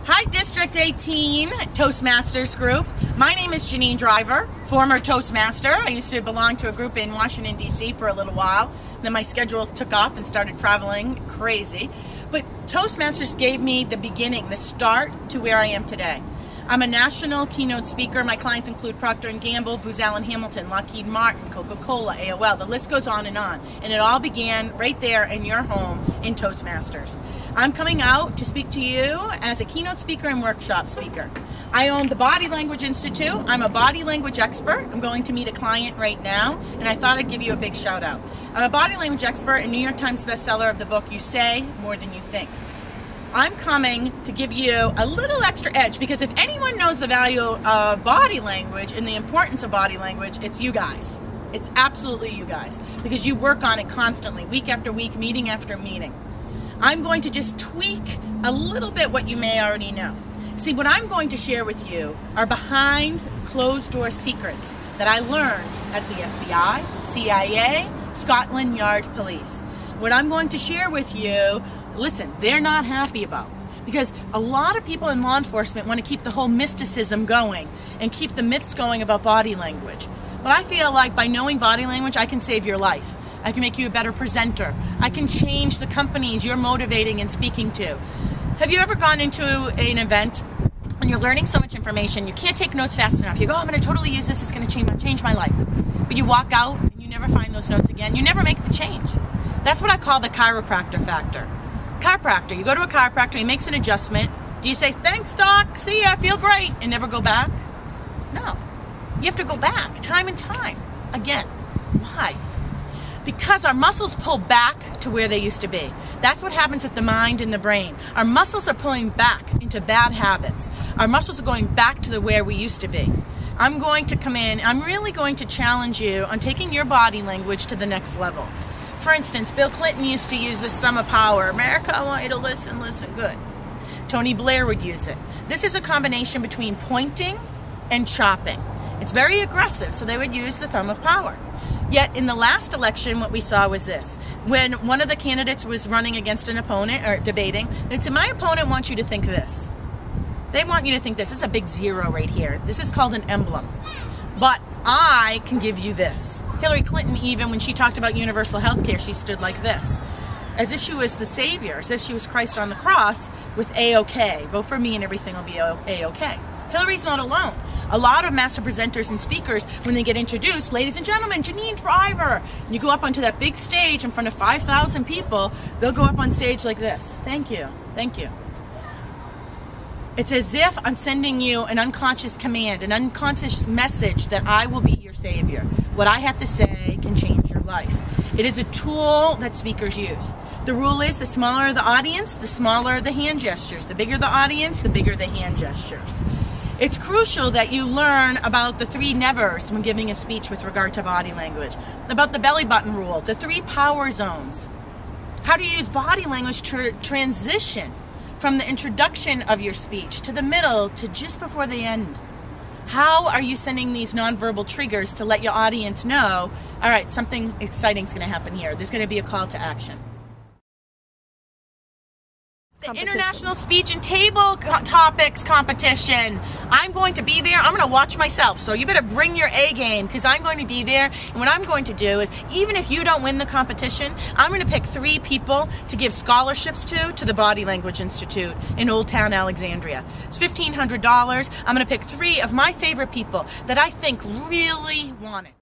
Hi, District 18 Toastmasters group. My name is Janine Driver, former Toastmaster. I used to belong to a group in Washington, D.C. for a little while. Then my schedule took off and started traveling crazy. But Toastmasters gave me the beginning, the start to where I am today. I'm a national keynote speaker. My clients include Procter & Gamble, Booz Allen Hamilton, Lockheed Martin, Coca-Cola, AOL. The list goes on. And it all began right there in your home in Toastmasters. I'm coming out to speak to you as a keynote speaker and workshop speaker. I own the Body Language Institute. I'm a body language expert. I'm going to meet a client right now, and I thought I'd give you a big shout out. I'm a body language expert and New York Times bestseller of the book, You Say More Than You Think. I'm coming to give you a little extra edge, because if anyone knows the value of body language and the importance of body language, it's you guys. It's absolutely you guys, because you work on it constantly, week after week, meeting after meeting. I'm going to just tweak a little bit what you may already know. See, what I'm going to share with you are behind closed door secrets that I learned at the FBI, CIA, Scotland Yard Police. What I'm going to share with you, listen, they're not happy about. Because a lot of people in law enforcement want to keep the whole mysticism going and keep the myths going about body language. But I feel like by knowing body language, I can save your life. I can make you a better presenter. I can change the companies you're motivating and speaking to. Have you ever gone into an event and you're learning so much information, you can't take notes fast enough? You go, oh, I'm going to totally use this, it's going to change my life. But you walk out and you never find those notes again. You never make the change. That's what I call the chiropractor factor. Chiropractor, you go to a chiropractor, he makes an adjustment. Do you say, thanks doc, see ya, I feel great, and never go back? No. You have to go back time and time again. Why? Because our muscles pull back to where they used to be. That's what happens with the mind and the brain. Our muscles are pulling back into bad habits. Our muscles are going back to where we used to be. I'm going to come in, I'm really going to challenge you on taking your body language to the next level. For instance, Bill Clinton used to use this thumb of power. America, I want you to listen, good. Tony Blair would use it. This is a combination between pointing and chopping. It's very aggressive, so they would use the thumb of power. Yet in the last election, what we saw was this. When one of the candidates was running against an opponent, or debating, they said, my opponent wants you to think this. They want you to think this. This is a big zero right here. This is called an emblem. But I can give you this. Hillary Clinton, even when she talked about universal health care, she stood like this, as if she was the savior, as if she was Christ on the cross with A-OK. Vote for me and everything will be A-OK. Hillary's not alone. A lot of master presenters and speakers, when they get introduced, ladies and gentlemen, Janine Driver, and you go up onto that big stage in front of 5,000 people, they'll go up on stage like this. Thank you. Thank you. It's as if I'm sending you an unconscious command, an unconscious message that I will be your savior. What I have to say can change your life. It is a tool that speakers use. The rule is the smaller the audience, the smaller the hand gestures. The bigger the audience, the bigger the hand gestures. It's crucial that you learn about the 3 nevers when giving a speech with regard to body language, about the belly button rule, the 3 power zones, how to use body language to transition from the introduction of your speech to the middle to just before the end. How are you sending these nonverbal triggers to let your audience know, all right, something exciting is going to happen here. There's going to be a call to action. The International Speech and Table Topics Competition. I'm going to be there. I'm going to watch myself. So you better bring your A game, because I'm going to be there. And what I'm going to do is, even if you don't win the competition, I'm going to pick 3 people to give scholarships to the Body Language Institute in Old Town Alexandria. It's $1,500. I'm going to pick 3 of my favorite people that I think really want it.